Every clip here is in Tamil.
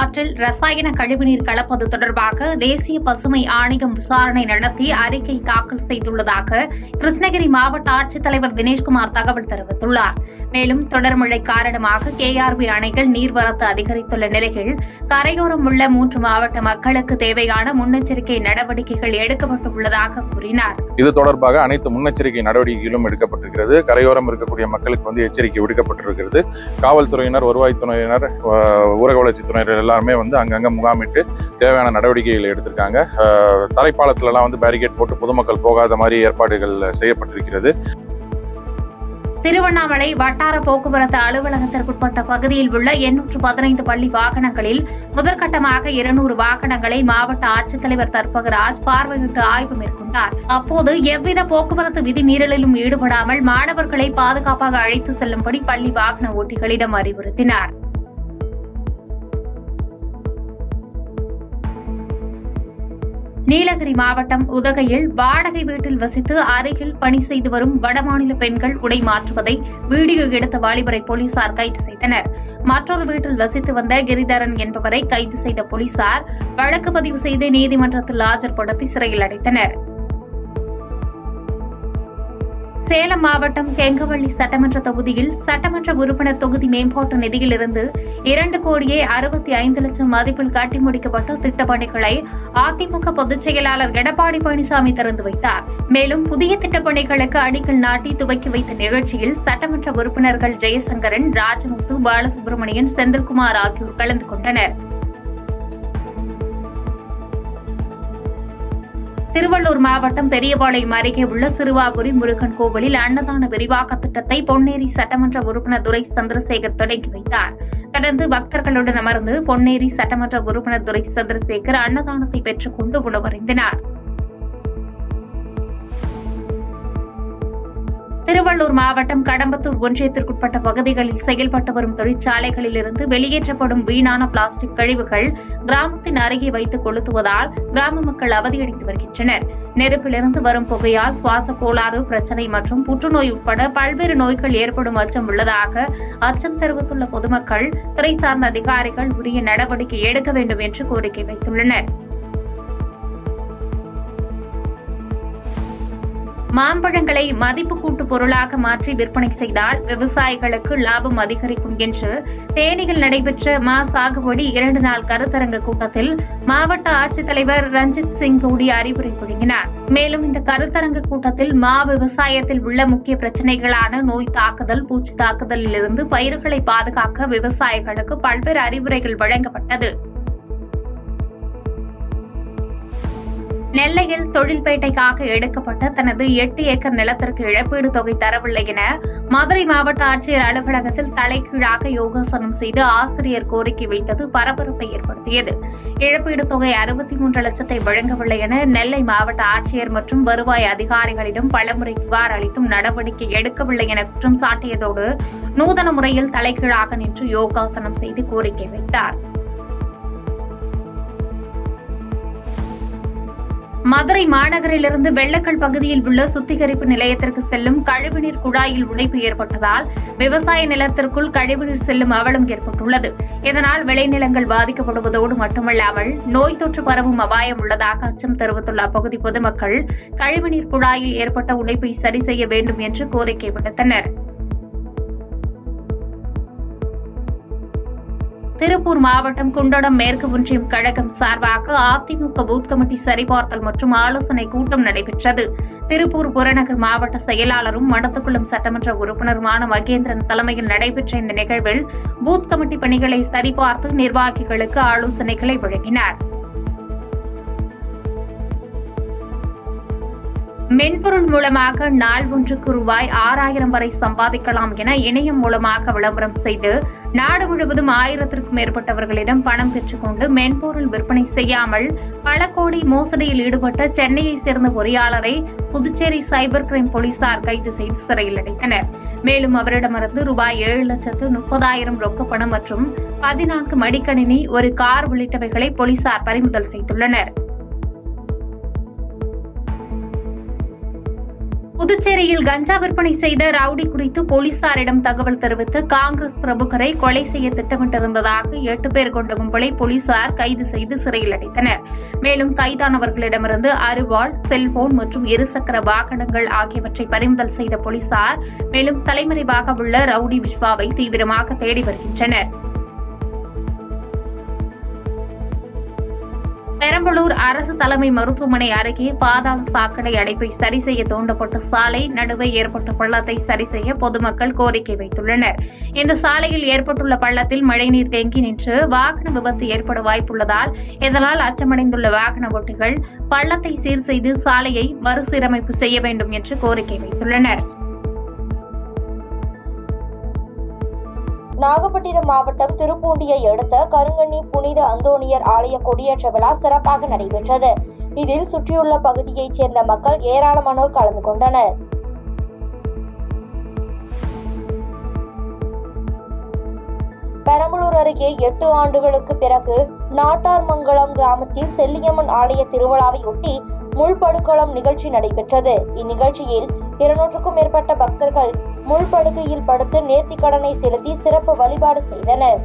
ஆற்றில் ரசாயன கழிவுநீர் கலப்பது தொடர்பாக தேசிய பசுமை ஆணையம் விசாரணை நடத்தி அறிக்கை தாக்கல் செய்துள்ளதாக கிருஷ்ணகிரி மாவட்ட ஆட்சித்தலைவர் தினேஷ்குமார் தகவல் தெரிவித்துள்ளார். மேலும் தொடர் மழை காரணமாக கேஆர்பி அணைகள் நீர்வரத்து அதிகரித்துள்ள நிலையில் கரையோரம் உள்ள 3 மாவட்ட மக்களுக்கு தேவையான முன்னெச்சரிக்கை நடவடிக்கைகள் எடுக்கப்பட்டுள்ளதாக கூறினார். இது தொடர்பாக அனைத்து முன்னெச்சரிக்கை நடவடிக்கைகளும் எடுக்கப்பட்டிருக்கிறது. கரையோரம் இருக்கக்கூடிய மக்களுக்கு எச்சரிக்கை விடுக்கப்பட்டிருக்கிறது. காவல்துறையினர், வருவாய்த்துறையினர், ஊரக வளர்ச்சித்துறையினர் எல்லாருமே அங்கங்க முகாமிட்டு தேவையான நடவடிக்கைகளை எடுத்திருக்காங்க. தரைப்பாலத்திலலாம் பேரிகேட் போட்டு பொதுமக்கள் போகாத மாதிரி ஏற்பாடுகள் செய்யப்பட்டிருக்கிறது. திருவண்ணாமலை வட்டார போக்குவரத்து அலுவலகத்திற்குட்பட்ட பகுதியில் உள்ள 815 பள்ளி வாகனங்களில் முதற்கட்டமாக 200 வாகனங்களை மாவட்ட ஆட்சித்தலைவர் தர்பகராஜ் பார்வையிட்டு ஆய்வு மேற்கொண்டார். அப்போது எவ்வித போக்குவரத்து விதிமீறலிலும் ஈடுபடாமல் மாணவர்களை பாதுகாப்பாக அழைத்து செல்லும்படி பள்ளி வாகன ஓட்டிகளிடம் அறிவுறுத்தினார். நீலகிரி மாவட்டம் உதகையில் வாடகை வீட்டில் வசித்து அருகில் பணி செய்து வரும் வடமாநில பெண்கள் உடை மாற்றுவதை வீடியோ எடுத்த வாலிபரை போலீசார் கைது செய்தனர். மற்றொரு வீட்டில் வசித்து வந்த கிரிதரன் என்பவரை கைது செய்த போலீசார் வழக்கு பதிவு செய்து நீதிமன்றத்தில் ஆஜர்படுத்தி சிறையில் அடைத்தனர். சேலம் மாவட்டம் கெங்கவள்ளி சட்டமன்ற தொகுதியில் சட்டமன்ற உறுப்பினர் தொகுதி மேம்பாட்டு நிதியிலிருந்து 2,65,00,000 மதிப்பில் கட்டி முடிக்கப்பட்ட திட்டப்பணிகளை அதிமுக பொதுச் செயலாளர் எடப்பாடி பழனிசாமி திறந்து வைத்தார். மேலும் புதிய திட்டப்பணிகளுக்கு அடிக்கல் நாட்டி துவக்கி வைத்த நிகழ்ச்சியில் சட்டமன்ற உறுப்பினர்கள் ஜெயசங்கரன், ராஜமுத்து, பாலசுப்ரமணியன், செந்தில்குமார் ஆகியோர் கலந்து கொண்டனர். திருவள்ளூர் மாவட்டம் பெரியபாளையம் அருகே உள்ள சிறுவாபுரி முருகன் கோவிலில் அன்னதான விரிவாக்க திட்டத்தை பொன்னேரி சட்டமன்ற உறுப்பினர் துரை சந்திரசேகர் தொடங்கி வைத்தார். தொடர்ந்து பக்தர்களுடன் அமர்ந்து பொன்னேரி சட்டமன்ற உறுப்பினர் துரை சந்திரசேகர் அன்னதானத்தை பெற்றுக் கொண்டு உணவருந்தினார். திருவள்ளூர் மாவட்டம் கடம்பத்தூர் ஒன்றியத்திற்குட்பட்ட பகுதிகளில் செயல்பட்டு வரும் தொழிற்சாலைகளில் இருந்து வெளியேற்றப்படும் வீணான பிளாஸ்டிக் கழிவுகள் கிராமத்தின் அருகே வைத்து கொளுத்துவதால் கிராம மக்கள் அவதியடைந்து வருகின்றனர். நெருப்பிலிருந்து வரும் புகையால் சுவாச கோளாறு பிரச்சினை மற்றும் புற்றுநோய் உட்பட பல்வேறு நோய்கள் ஏற்படும் அச்சம் உள்ளதாக அச்சம் தெரிவித்துள்ள பொதுமக்கள் துறை சார்ந்த அதிகாரிகள் உரிய நடவடிக்கை எடுக்க வேண்டும் என்று கோரிக்கை வைத்துள்ளனர். மாம்பழங்களை மதிப்பு கூட்டு பொருளாக மாற்றி விற்பனை செய்தால் விவசாயிகளுக்கு லாபம் அதிகரிக்கும் என்று தேனியில் நடைபெற்ற மா சாகுபடி 2 நாள் கருத்தரங்க கூட்டத்தில் மாவட்ட ஆட்சித்தலைவர் ரஞ்சித் சிங் கூடி அறிவுரை வழங்கினார். மேலும் இந்த கருத்தரங்க கூட்டத்தில் மா விவசாயத்தில் உள்ள முக்கிய பிரச்சினைகளான நோய் தாக்குதல், பூச்சி தாக்குதலிலிருந்து பயிர்களை பாதுகாக்க விவசாயிகளுக்கு பல்வேறு அறிவுரைகள் வழங்கப்பட்டது. நெல்லையில் தொழில்பேட்டைக்காக எடுக்கப்பட்ட தனது 8 ஏக்கர் நிலத்திற்கு இழப்பீடு தொகை தரவில்லை என மதுரை மாவட்ட ஆட்சியர் அலுவலகத்தில் தலைகீழாக யோகாசனம் செய்து ஆசிரியர் கோரிக்கை வைத்தது பரபரப்பை ஏற்படுத்தியது. இழப்பீடு தொகை 63 லட்சத்தை வழங்கவில்லை என நெல்லை மாவட்ட ஆட்சியர் மற்றும் வருவாய் அதிகாரிகளிடம் பலமுறை புகார் அளித்தும் நடவடிக்கை எடுக்கவில்லை என குற்றம் சாட்டியதோடு நூதன முறையில் தலைகீழாக நின்று யோகாசனம் செய்து கோரிக்கை வைத்தார். மதுரை மாநகரிலிருந்து வெள்ளக்கல் பகுதியில் உள்ள சுத்திகரிப்பு நிலையத்திற்கு செல்லும் கழிவுநீர் குழாயில் உடைப்பு ஏற்பட்டதால் விவசாய நிலத்திற்குள் கழிவுநீர் செல்லும் அவலம் ஏற்பட்டுள்ளது. இதனால் விளைநிலங்கள் பாதிக்கப்படுவதோடு மட்டுமல்லாமல் நோய் தொற்று பரவும் அபாயம் உள்ளதாக அச்சம் தெரிவித்துள்ள அப்பகுதி பொதுமக்கள் கழிவுநீர் குழாயில் ஏற்பட்ட உடைப்பை சரி செய்ய வேண்டும் என்று கோரிக்கை விடுத்தனர். திருப்பூர் மாவட்டம் குண்டடம் மேற்கு ஒன்றியம் கழகம் சார்பாக அதிமுக பூத் கமிட்டி சரிபார்த்தல் மற்றும் ஆலோசனை கூட்டம் நடைபெற்றது. திருப்பூர் புறநகர் மாவட்ட செயலாளரும் மடத்துக்குளம் சட்டமன்ற உறுப்பினருமான மகேந்திரன் தலைமையில் நடைபெற்ற இந்த நிகழ்வில் பூத் கமிட்டி பணிகளை சரிபார்த்து நிர்வாகிகளுக்கு ஆலோசனைகளை வழங்கினார். மென்பொருள் மூலமாக நாள் ஒன்றுக்கு ரூபாய் 6,000 வரை சம்பாதிக்கலாம் என இணையம் மூலமாக விளம்பரம் செய்து நாடு முழுவதும் 1000க்கும் மேற்பட்டவர்களிடம் பணம் பெற்றுக்கொண்டு மென்பொருள் விற்பனை செய்யாமல் பல கோடி மோசடியில் ஈடுபட்ட சென்னையை சேர்ந்த பொறியாளரை புதுச்சேரி சைபர் கிரைம் போலீசார் கைது செய்து சிறையில் அடைத்தனர். மேலும் அவரிடமிருந்து ரூபாய் 7,30,000 ரொக்க பணம் மற்றும் 14 மடிக்கணினி, ஒரு கார் உள்ளிட்டவைகளை போலீசார் பறிமுதல் செய்துள்ளனர். புதுச்சேரியில் கஞ்சா விற்பனை செய்த ரவுடி குறித்து போலீசாரிடம் தகவல் தெரிவித்து காங்கிரஸ் பிரமுகரை கொலை செய்ய திட்டமிட்டிருந்ததாக 8 பேர் கொண்ட கும்பலை போலீசார் கைது செய்து சிறையில் அடைத்தனர். மேலும் கைதானவர்களிடமிருந்து அரிவாள், செல்போன் மற்றும் இருசக்கர வாகனங்கள் ஆகியவற்றை பறிமுதல் செய்த போலீசார் மேலும் தலைமறைவாக உள்ள ரவுடி விஸ்வாவை தீவிரமாக தேடி வருகின்றனர். பெரம்பலூர் அரசு தலைமை மருத்துவமனை அருகே பாதாள சாக்கடை அடைப்பை சரி செய்ய தோண்டப்பட்ட சாலை நடுவே ஏற்பட்ட பள்ளத்தை சரி செய்ய பொதுமக்கள் கோரிக்கை வைத்துள்ளனர். இந்த சாலையில் ஏற்பட்டுள்ள பள்ளத்தில் மழைநீர் தேங்கி நின்று வாகன விபத்து ஏற்பட வாய்ப்புள்ளதால் இதனால் அச்சமடைந்துள்ள வாகன ஓட்டிகள் பள்ளத்தை சீர் செய்து சாலையை மறுசீரமைப்பு செய்ய வேண்டும் என்று கோரிக்கை வைத்துள்ளனர். நாகப்பட்டினம் மாவட்டம் திருப்பூண்டியை அடுத்த கருங்கண்ணி புனித அந்தோணியர் ஆலய கொடியேற்ற விழா சிறப்பாக நடைபெற்றது. இதில் சுற்றியுள்ள பகுதியைச் சேர்ந்த மக்கள் ஏராளமானோர் கலந்து கொண்டனர். பெரம்பலூர் அருகே 8 ஆண்டுகளுக்கு பிறகு நாட்டார்மங்கலம் கிராமத்தில் செல்லியம்மன் ஆலய திருவிழாவை ஒட்டி முள்படுகளம் நிகழ்ச்சி நடைபெற்றது. இந்நிகழ்ச்சியில் 200க்கும் மேற்பட்ட பக்தர்கள் முள்படுகையில் படுத்து நேர்த்திக்கடனை செலுத்தி சிறப்பு வழிபாடு செய்தனர்.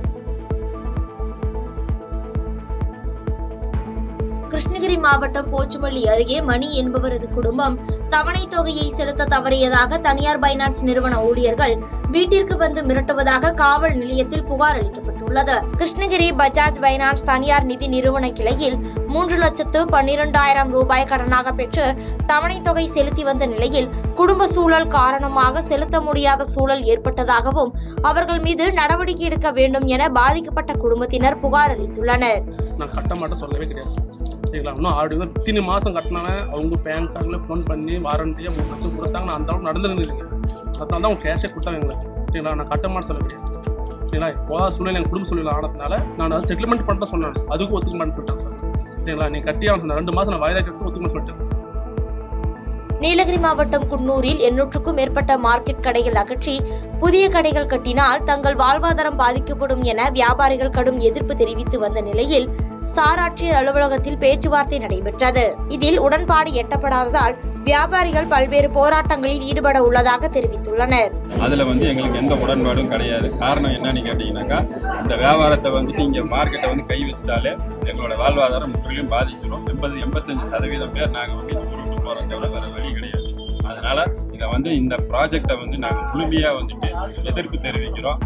கிருஷ்ணகிரி மாவட்டம் போச்சுமல்லி அருகே மணி என்பவரது குடும்பம் தவணை தொகையை செலுத்த தவறியதாக தனியார் பைனான்ஸ் நிறுவன ஊழியர்கள் வீட்டிற்கு வந்து மிரட்டுவதாக காவல் நிலையத்தில் புகார் அளிக்கப்பட்டுள்ளது. கிருஷ்ணகிரி பஜாஜ் பைனான்ஸ் தனியார் நிதி நிறுவன கிளையில் 3,12,000 ரூபாய் கடனாக பெற்று தவணை தொகை செலுத்தி வந்த நிலையில் குடும்ப சூழல் காரணமாக செலுத்த முடியாத சூழல் ஏற்பட்டதாகவும் அவர்கள் மீது நடவடிக்கை எடுக்க வேண்டும் என பாதிக்கப்பட்ட குடும்பத்தினர் புகார் அளித்துள்ளனர். சரிங்களா, இன்னும் ஆல்ரெடி 3 மாதம் கட்டினவன் அவங்க பேங்க் கார்டில் ஃபோன் பண்ணி வாரண்டியாக 3 லட்சம் கொடுத்தாங்க. நான் அந்த அளவுக்கு நடந்துருந்துருங்க. அதனால தான் அவங்க கேஷே கொடுத்தாங்க எங்களை. சரிங்களா, நான் கட்ட மாட்டேன் சொல்ல கிடையாது. சரிங்களா, போகாத சூழ்நிலை எங்கள் குடும்ப சூழ்நிலை ஆனதுனால நான் அதை செட்டில்மெண்ட் பண்ணிட்டு சொன்னேன். அதுக்கும் ஒத்துக்க மாட்டேன்னு சொல்லிட்டாங்க. சரிங்களா, நீ கட்டி அவன் சொன்னேன் 2 மாதம் நான் வாய்தா கட்டு ஒத்துக்க சொல்லிட்டேன். நீலகிரி மாவட்டம் குன்னூரில் 800க்கும் மேற்பட்ட மார்க்கெட் கடைகள் அகற்றி புதிய கடைகள் கட்டினால் தங்கள் வாழ்வாதாரம் பாதிக்கப்படும் என வியாபாரிகள் கடும் எதிர்ப்பு தெரிவித்து வந்த நிலையில் சாராட்சியர் அலுவலகத்தில் பேச்சுவார்த்தை நடைபெற்றது. இதில் உடன்பாடு எட்டப்படாததால் வியாபாரிகள் பல்வேறு போராட்டங்களில் ஈடுபட உள்ளதாக தெரிவித்துள்ளனர். அதுல எங்களுக்கு எந்த உடன்பாடும் கிடையாது. காரணம் என்னன்னு கேட்டீங்கன்னாக்கா, இந்த வியாபாரத்தை இங்க மார்க்கெட்டை கை வச்சுட்டாலே எங்களோட வாழ்வாதாரம் முற்றிலும் பாதிச்சிடும். 80-85% பேர் நாங்க ஊருக்கு போறதை விட வேற வழி கிடையாது. அதனால இதை இந்த ப்ராஜெக்டை நாங்க முழுமையா எதிர்ப்பு தெரிவிக்கிறோம்.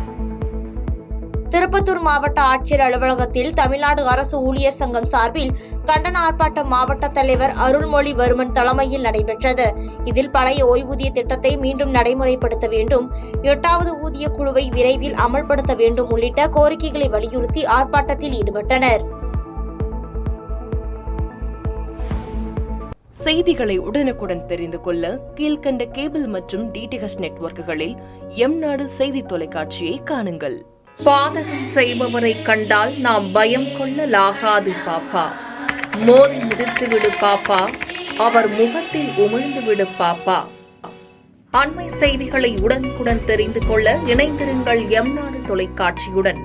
திருப்பத்தூர் மாவட்ட ஆட்சியர் அலுவலகத்தில் தமிழ்நாடு அரசு ஊழியர் சங்கம் சார்பில் கண்டன ஆர்ப்பாட்டம் மாவட்ட தலைவர் அருள்மொழிவர்மன் தலைமையில் நடைபெற்றது. இதில் பழைய ஓய்வூதிய திட்டத்தை மீண்டும் நடைமுறைப்படுத்த வேண்டும், 8வது ஊதிய குழுவை விரைவில் அமல்படுத்த வேண்டும் உள்ளிட்ட கோரிக்கைகளை வலியுறுத்தி ஆர்ப்பாட்டத்தில் ஈடுபட்டனர். செய்திகளை உடனுக்குடன் தெரிந்து கொள்ள கீழ்கண்ட கேபிள் மற்றும் டிடிஎச் நெட்வொர்க்குகளில் எம்நாடு செய்தி தொலைக்காட்சியை காணுங்கள். பாதகம் செய்பவரை கண்டால் நாம் பயம் கொள்ளலாகாது பாப்பா. மோதி மிதித்து விடு பாப்பா, அவர் முகத்தில் உமிழ்ந்து விடு பாப்பா. அண்மை செய்திகளை உடனுக்குடன் தெரிந்து கொள்ள இணைந்திருங்கள் எம்நாடு தொலைக்காட்சியுடன்.